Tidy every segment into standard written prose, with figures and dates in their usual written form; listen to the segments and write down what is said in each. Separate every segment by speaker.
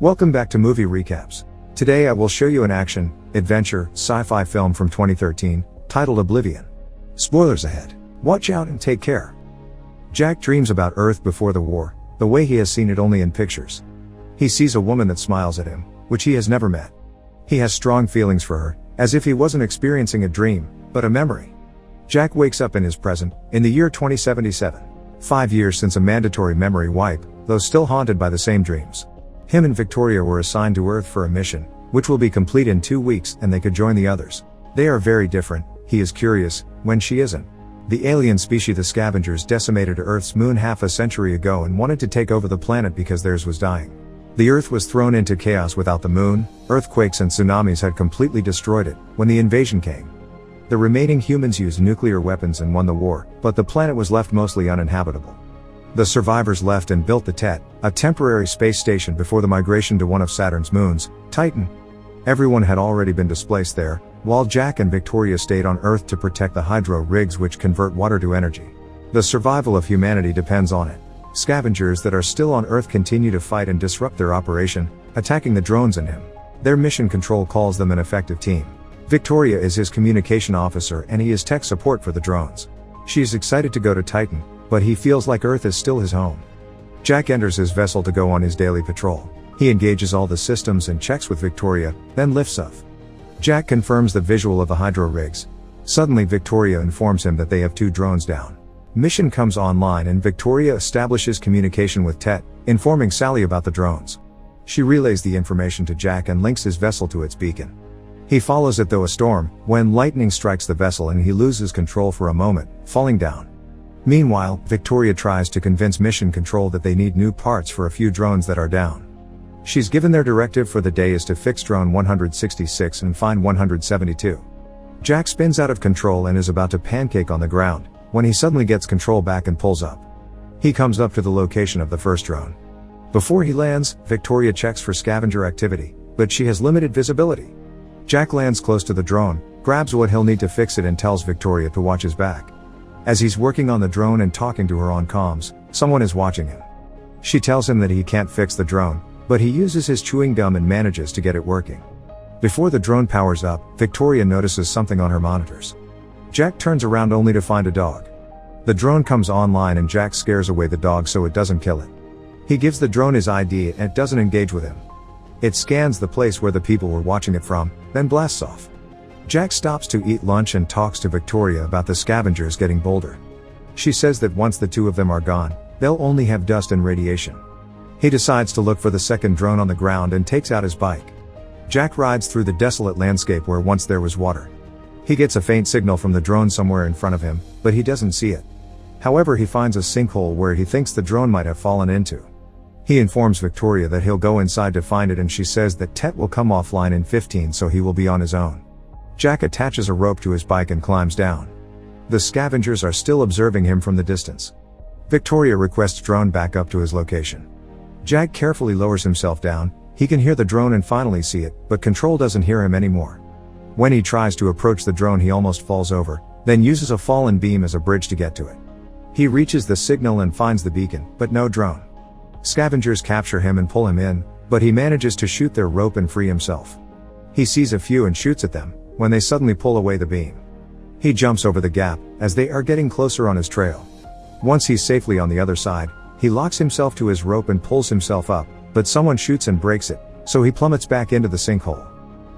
Speaker 1: Welcome back to Movie Recaps. Today I will show you an action, adventure, sci-fi film from 2013, titled Oblivion. Spoilers ahead. Watch out and take care. Jack dreams about Earth before the war, the way he has seen it only in pictures. He sees a woman that smiles at him, which he has never met. He has strong feelings for her, as if he wasn't experiencing a dream, but a memory. Jack wakes up in his present, in the year 2077. 5 years since a mandatory memory wipe, though still haunted by the same dreams. Him and Victoria were assigned to Earth for a mission, which will be complete in 2 weeks and they could join the others. They are very different, he is curious, when she isn't. The alien species the Scavengers decimated Earth's moon half a century ago and wanted to take over the planet because theirs was dying. The Earth was thrown into chaos without the moon, earthquakes and tsunamis had completely destroyed it, when the invasion came. The remaining humans used nuclear weapons and won the war, but the planet was left mostly uninhabitable. The survivors left and built the Tet, a temporary space station before the migration to one of Saturn's moons, Titan. Everyone had already been displaced there, while Jack and Victoria stayed on Earth to protect the hydro rigs which convert water to energy. The survival of humanity depends on it. Scavengers that are still on Earth continue to fight and disrupt their operation, attacking the drones and him. Their mission control calls them an effective team. Victoria is his communication officer and he is tech support for the drones. She is excited to go to Titan, but he feels like Earth is still his home. Jack enters his vessel to go on his daily patrol. He engages all the systems and checks with Victoria, then lifts off. Jack confirms the visual of the hydro rigs. Suddenly Victoria informs him that they have 2 drones down. Mission comes online and Victoria establishes communication with Tet, informing Sally about the drones. She relays the information to Jack and links his vessel to its beacon. He follows it through a storm, when lightning strikes the vessel and he loses control for a moment, falling down. Meanwhile, Victoria tries to convince Mission Control that they need new parts for a few drones that are down. She's given their directive for the day is to fix drone 166 and find 172. Jack spins out of control and is about to pancake on the ground, when he suddenly gets control back and pulls up. He comes up to the location of the first drone. Before he lands, Victoria checks for scavenger activity, but she has limited visibility. Jack lands close to the drone, grabs what he'll need to fix it and tells Victoria to watch his back. As he's working on the drone and talking to her on comms, someone is watching him. She tells him that he can't fix the drone, but he uses his chewing gum and manages to get it working. Before the drone powers up, Victoria notices something on her monitors. Jack turns around only to find a dog. The drone comes online and Jack scares away the dog so it doesn't kill it. He gives the drone his ID and it doesn't engage with him. It scans the place where the people were watching it from, then blasts off. Jack stops to eat lunch and talks to Victoria about the scavengers getting bolder. She says that once the 2 of them are gone, they'll only have dust and radiation. He decides to look for the second drone on the ground and takes out his bike. Jack rides through the desolate landscape where once there was water. He gets a faint signal from the drone somewhere in front of him, but he doesn't see it. However, he finds a sinkhole where he thinks the drone might have fallen into. He informs Victoria that he'll go inside to find it and she says that Tet will come offline in 15 so he will be on his own. Jack attaches a rope to his bike and climbs down. The scavengers are still observing him from the distance. Victoria requests drone back up to his location. Jack carefully lowers himself down. He can hear the drone and finally see it, but control doesn't hear him anymore. When he tries to approach the drone he almost falls over, then uses a fallen beam as a bridge to get to it. He reaches the signal and finds the beacon, but no drone. Scavengers capture him and pull him in, but he manages to shoot their rope and free himself. He sees a few and shoots at them, when they suddenly pull away the beam. He jumps over the gap, as they are getting closer on his trail. Once he's safely on the other side, he locks himself to his rope and pulls himself up, but someone shoots and breaks it, so he plummets back into the sinkhole.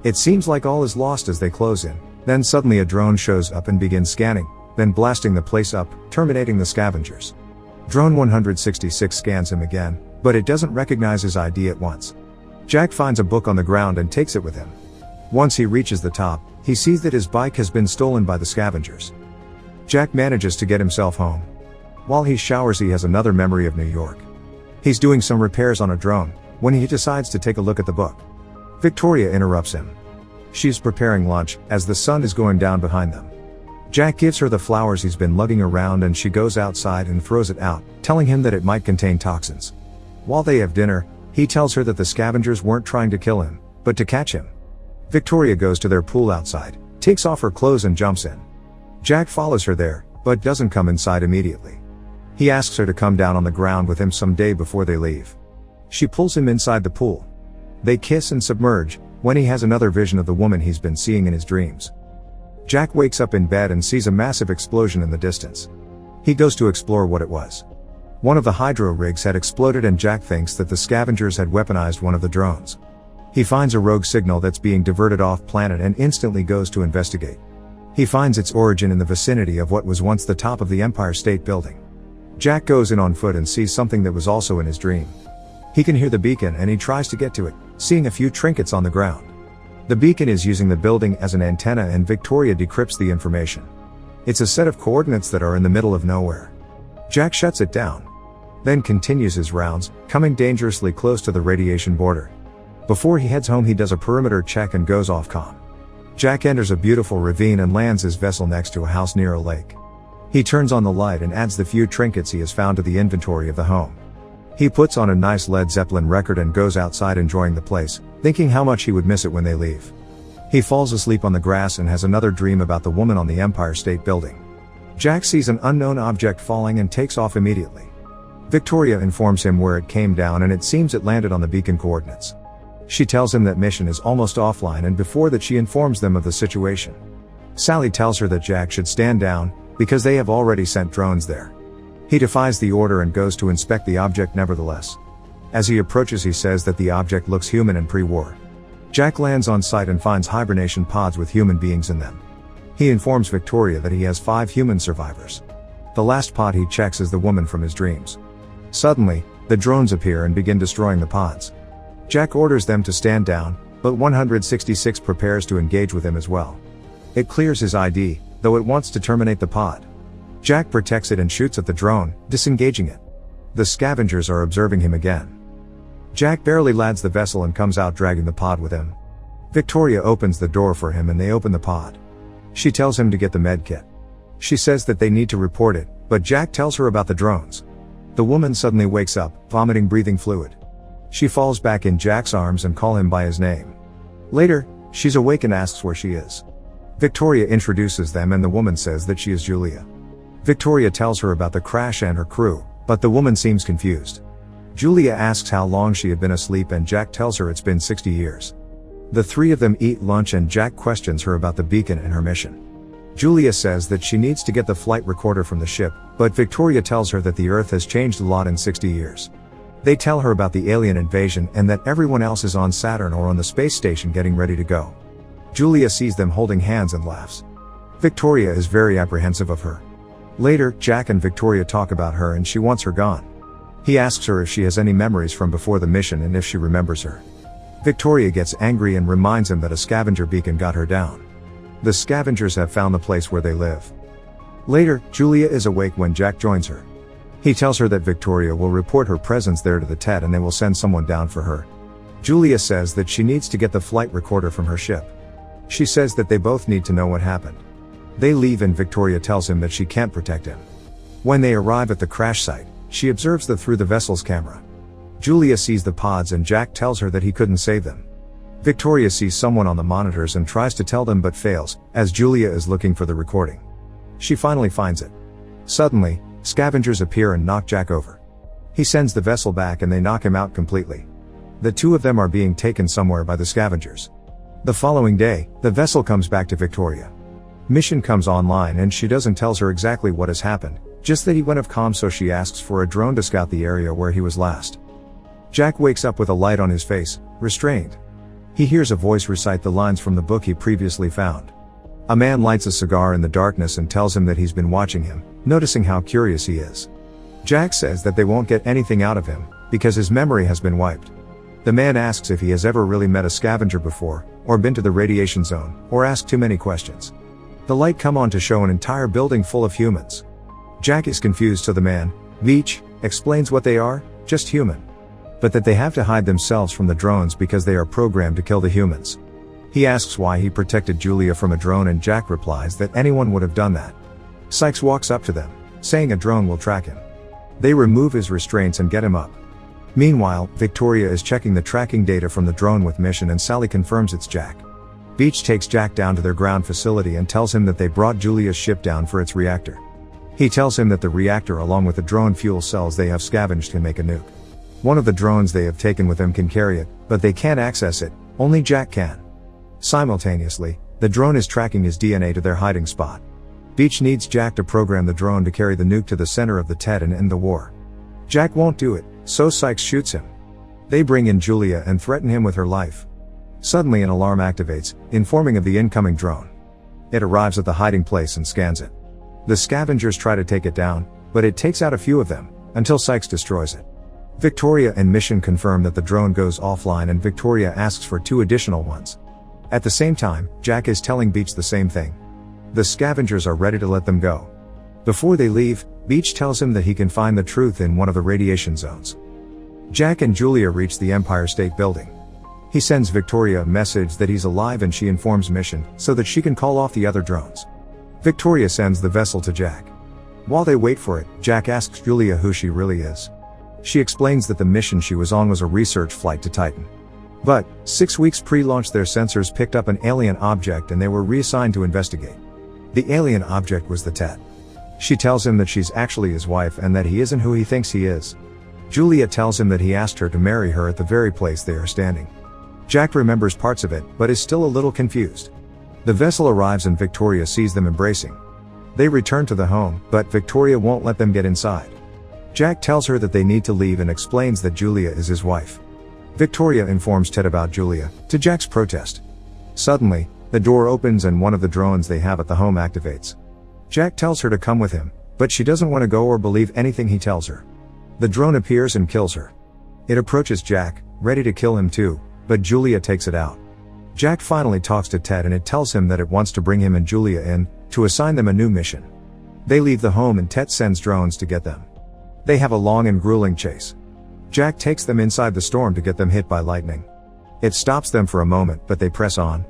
Speaker 1: It seems like all is lost as they close in, then suddenly a drone shows up and begins scanning, then blasting the place up, terminating the scavengers. Drone 166 scans him again, but it doesn't recognize his ID at once. Jack finds a book on the ground and takes it with him. Once he reaches the top, he sees that his bike has been stolen by the scavengers. Jack manages to get himself home. While he showers he has another memory of New York. He's doing some repairs on a drone, when he decides to take a look at the book. Victoria interrupts him. She's preparing lunch, as the sun is going down behind them. Jack gives her the flowers he's been lugging around and she goes outside and throws it out, telling him that it might contain toxins. While they have dinner, he tells her that the scavengers weren't trying to kill him, but to catch him. Victoria goes to their pool outside, takes off her clothes and jumps in. Jack follows her there, but doesn't come inside immediately. He asks her to come down on the ground with him some day before they leave. She pulls him inside the pool. They kiss and submerge, when he has another vision of the woman he's been seeing in his dreams. Jack wakes up in bed and sees a massive explosion in the distance. He goes to explore what it was. One of the hydro rigs had exploded and Jack thinks that the scavengers had weaponized one of the drones. He finds a rogue signal that's being diverted off planet and instantly goes to investigate. He finds its origin in the vicinity of what was once the top of the Empire State Building. Jack goes in on foot and sees something that was also in his dream. He can hear the beacon and he tries to get to it, seeing a few trinkets on the ground. The beacon is using the building as an antenna and Victoria decrypts the information. It's a set of coordinates that are in the middle of nowhere. Jack shuts it down, then continues his rounds, coming dangerously close to the radiation border. Before he heads home he does a perimeter check and goes off comm. Jack enters a beautiful ravine and lands his vessel next to a house near a lake. He turns on the light and adds the few trinkets he has found to the inventory of the home. He puts on a nice Led Zeppelin record and goes outside enjoying the place, thinking how much he would miss it when they leave. He falls asleep on the grass and has another dream about the woman on the Empire State Building. Jack sees an unknown object falling and takes off immediately. Victoria informs him where it came down and it seems it landed on the beacon coordinates. She tells him that mission is almost offline and before that she informs them of the situation. Sally tells her that Jack should stand down, because they have already sent drones there. He defies the order and goes to inspect the object nevertheless. As he approaches he says that the object looks human and pre-war. Jack lands on site and finds hibernation pods with human beings in them. He informs Victoria that he has 5 human survivors. The last pod he checks is the woman from his dreams. Suddenly, the drones appear and begin destroying the pods. Jack orders them to stand down, but 166 prepares to engage with him as well. It clears his ID, though it wants to terminate the pod. Jack protects it and shoots at the drone, disengaging it. The scavengers are observing him again. Jack barely lands the vessel and comes out dragging the pod with him. Victoria opens the door for him and they open the pod. She tells him to get the med kit. She says that they need to report it, but Jack tells her about the drones. The woman suddenly wakes up, vomiting breathing fluid. She falls back in Jack's arms and calls him by his name. Later, she's awake and asks where she is. Victoria introduces them and the woman says that she is Julia. Victoria tells her about the crash and her crew, but the woman seems confused. Julia asks how long she had been asleep and Jack tells her it's been 60 years. The 3 of them eat lunch and Jack questions her about the beacon and her mission. Julia says that she needs to get the flight recorder from the ship, but Victoria tells her that the Earth has changed a lot in 60 years. They tell her about the alien invasion and that everyone else is on Saturn or on the space station getting ready to go. Julia sees them holding hands and laughs. Victoria is very apprehensive of her. Later, Jack and Victoria talk about her and she wants her gone. He asks her if she has any memories from before the mission and if she remembers her. Victoria gets angry and reminds him that a scavenger beacon got her down. The scavengers have found the place where they live. Later, Julia is awake when Jack joins her. He tells her that Victoria will report her presence there to the TED and they will send someone down for her. Julia says that she needs to get the flight recorder from her ship. She says that they both need to know what happened. They leave and Victoria tells him that she can't protect him. When they arrive at the crash site, she observes through the vessel's camera. Julia sees the pods and Jack tells her that he couldn't save them. Victoria sees someone on the monitors and tries to tell them but fails, as Julia is looking for the recording. She finally finds it. Suddenly, scavengers appear and knock Jack over. He sends the vessel back and they knock him out completely. The 2 of them are being taken somewhere by the scavengers. The following day, the vessel comes back to Victoria. Mission comes online and she doesn't tell her exactly what has happened, just that he went off comm, so she asks for a drone to scout the area where he was last. Jack wakes up with a light on his face, restrained. He hears a voice recite the lines from the book he previously found. A man lights a cigar in the darkness and tells him that he's been watching him, noticing how curious he is. Jack says that they won't get anything out of him, because his memory has been wiped. The man asks if he has ever really met a scavenger before, or been to the radiation zone, or asked too many questions. The light come on to show an entire building full of humans. Jack is confused, so the man, Veach, explains what they are, just human. But that they have to hide themselves from the drones because they are programmed to kill the humans. He asks why he protected Julia from a drone and Jack replies that anyone would have done that. Sykes walks up to them, saying a drone will track him. They remove his restraints and get him up. Meanwhile, Victoria is checking the tracking data from the drone with Mission and Sally confirms it's Jack. Veach takes Jack down to their ground facility and tells him that they brought Julia's ship down for its reactor. He tells him that the reactor along with the drone fuel cells they have scavenged can make a nuke. One of the drones they have taken with them can carry it, but they can't access it, only Jack can. Simultaneously, the drone is tracking his DNA to their hiding spot. Beach needs Jack to program the drone to carry the nuke to the center of the TED and end the war. Jack won't do it, so Sykes shoots him. They bring in Julia and threaten him with her life. Suddenly an alarm activates, informing of the incoming drone. It arrives at the hiding place and scans it. The scavengers try to take it down, but it takes out a few of them, until Sykes destroys it. Victoria and Mission confirm that the drone goes offline and Victoria asks for 2 additional ones. At the same time, Jack is telling Beach the same thing. The scavengers are ready to let them go. Before they leave, Beach tells him that he can find the truth in one of the radiation zones. Jack and Julia reach the Empire State Building. He sends Victoria a message that he's alive and she informs Mission, so that she can call off the other drones. Victoria sends the vessel to Jack. While they wait for it, Jack asks Julia who she really is. She explains that the mission she was on was a research flight to Titan. But, 6 weeks pre-launch their sensors picked up an alien object and they were reassigned to investigate. The alien object was the TED. She tells him that she's actually his wife and that he isn't who he thinks he is. Julia tells him that he asked her to marry her at the very place they are standing. Jack remembers parts of it, but is still a little confused. The vessel arrives and Victoria sees them embracing. They return to the home, but Victoria won't let them get inside. Jack tells her that they need to leave and explains that Julia is his wife. Victoria informs Ted about Julia, to Jack's protest. Suddenly, the door opens and one of the drones they have at the home activates. Jack tells her to come with him, but she doesn't want to go or believe anything he tells her. The drone appears and kills her. It approaches Jack, ready to kill him too, but Julia takes it out. Jack finally talks to Ted and it tells him that it wants to bring him and Julia in, to assign them a new mission. They leave the home and Ted sends drones to get them. They have a long and grueling chase. Jack takes them inside the storm to get them hit by lightning. It stops them for a moment, but they press on.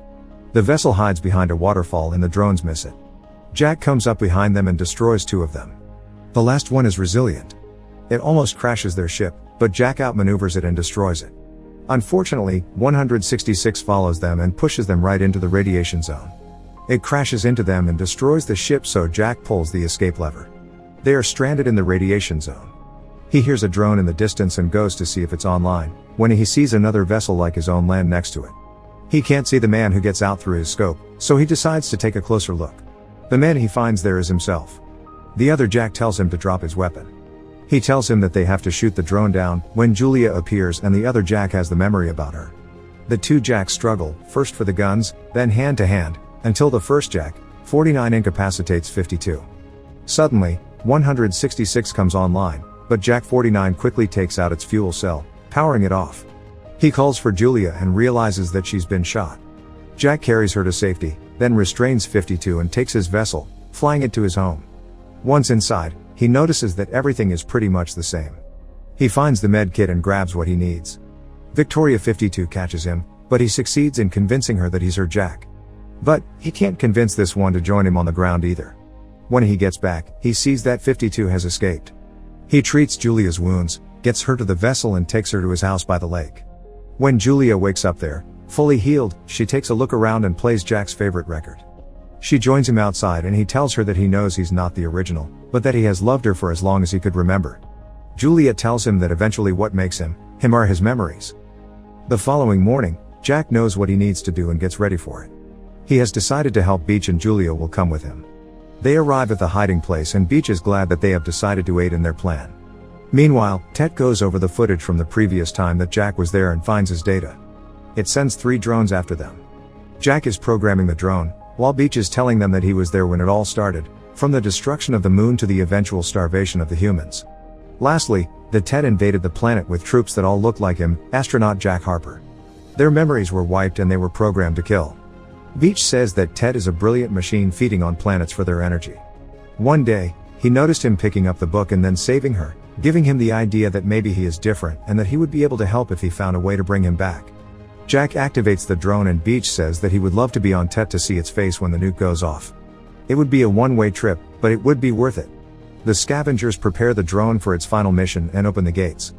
Speaker 1: The vessel hides behind a waterfall and the drones miss it. Jack comes up behind them and destroys 2 of them. The last one is resilient. It almost crashes their ship, but Jack outmaneuvers it and destroys it. Unfortunately, 166 follows them and pushes them right into the radiation zone. It crashes into them and destroys the ship, so Jack pulls the escape lever. They are stranded in the radiation zone. He hears a drone in the distance and goes to see if it's online, when he sees another vessel like his own land next to it. He can't see the man who gets out through his scope, so he decides to take a closer look. The man he finds there is himself. The other Jack tells him to drop his weapon. He tells him that they have to shoot the drone down, when Julia appears and the other Jack has the memory about her. The 2 Jacks struggle, first for the guns, then hand to hand, until the first Jack, 49, incapacitates 52. Suddenly, 166 comes online, but Jack 49 quickly takes out its fuel cell, powering it off. He calls for Julia and realizes that she's been shot. Jack carries her to safety, then restrains 52 and takes his vessel, flying it to his home. Once inside, he notices that everything is pretty much the same. He finds the med kit and grabs what he needs. Victoria 52 catches him, but he succeeds in convincing her that he's her Jack. But, he can't convince this one to join him on the ground either. When he gets back, he sees that 52 has escaped. He treats Julia's wounds, gets her to the vessel and takes her to his house by the lake. When Julia wakes up there, fully healed, she takes a look around and plays Jack's favorite record. She joins him outside and he tells her that he knows he's not the original, but that he has loved her for as long as he could remember. Julia tells him that eventually what makes him are his memories. The following morning, Jack knows what he needs to do and gets ready for it. He has decided to help Beach and Julia will come with him. They arrive at the hiding place and Beach is glad that they have decided to aid in their plan. Meanwhile, Tet goes over the footage from the previous time that Jack was there and finds his data. It sends 3 drones after them. Jack is programming the drone, while Beach is telling them that he was there when it all started, from the destruction of the moon to the eventual starvation of the humans. Lastly, the Tet invaded the planet with troops that all looked like him, astronaut Jack Harper. Their memories were wiped and they were programmed to kill. Beach says that Tet is a brilliant machine feeding on planets for their energy. One day, he noticed him picking up the book and then saving her, giving him the idea that maybe he is different and that he would be able to help if he found a way to bring him back. Jack activates the drone and Beach says that he would love to be on Tet to see its face when the nuke goes off. It would be a one-way trip, but it would be worth it. The scavengers prepare the drone for its final mission and open the gates.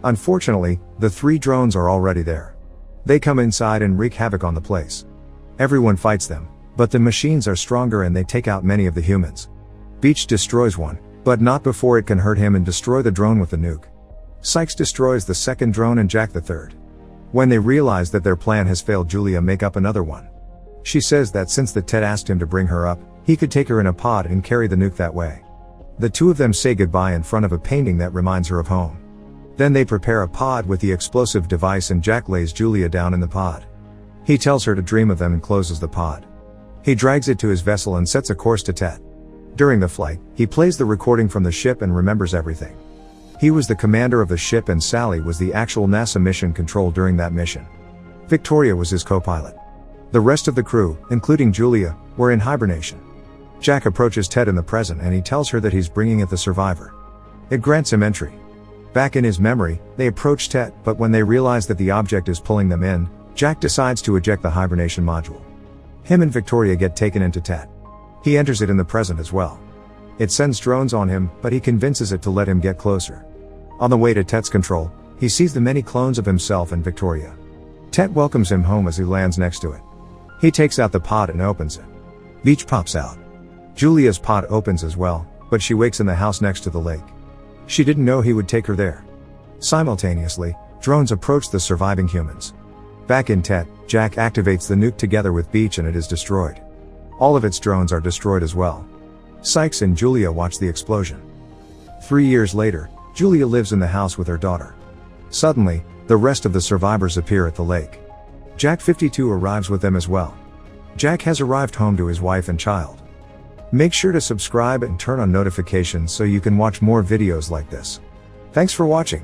Speaker 1: Unfortunately, the 3 drones are already there. They come inside and wreak havoc on the place. Everyone fights them, but the machines are stronger and they take out many of the humans. Beach destroys one, but not before it can hurt him and destroy the drone with the nuke. Sykes destroys the second drone and Jack the third. When they realize that their plan has failed, Julia make up another one. She says that since the Tet asked him to bring her up, he could take her in a pod and carry the nuke that way. The two of them say goodbye in front of a painting that reminds her of home. Then they prepare a pod with the explosive device and Jack lays Julia down in the pod. He tells her to dream of them and closes the pod. He drags it to his vessel and sets a course to Tet. During the flight, he plays the recording from the ship and remembers everything. He was the commander of the ship and Sally was the actual NASA mission control during that mission. Victoria was his co-pilot. The rest of the crew, including Julia, were in hibernation. Jack approaches Tet in the present and he tells her that he's bringing it the survivor. It grants him entry. Back in his memory, they approach Tet, but when they realize that the object is pulling them in, Jack decides to eject the hibernation module. Him and Victoria get taken into Tet. He enters it in the present as well. It sends drones on him, but he convinces it to let him get closer. On the way to Tet's control, he sees the many clones of himself and Victoria. Tet welcomes him home as he lands next to it. He takes out the pod and opens it. Beach pops out. Julia's pod opens as well, but she wakes in the house next to the lake. She didn't know he would take her there. Simultaneously, drones approach the surviving humans. Back in Tet, Jack activates the nuke together with Beach and it is destroyed. All of its drones are destroyed as well. Sykes and Julia watch the explosion. 3 years later, Julia lives in the house with her daughter. Suddenly, the rest of the survivors appear at the lake. Jack 52 arrives with them as well. Jack has arrived home to his wife and child. Make sure to subscribe and turn on notifications so you can watch more videos like this. Thanks for watching.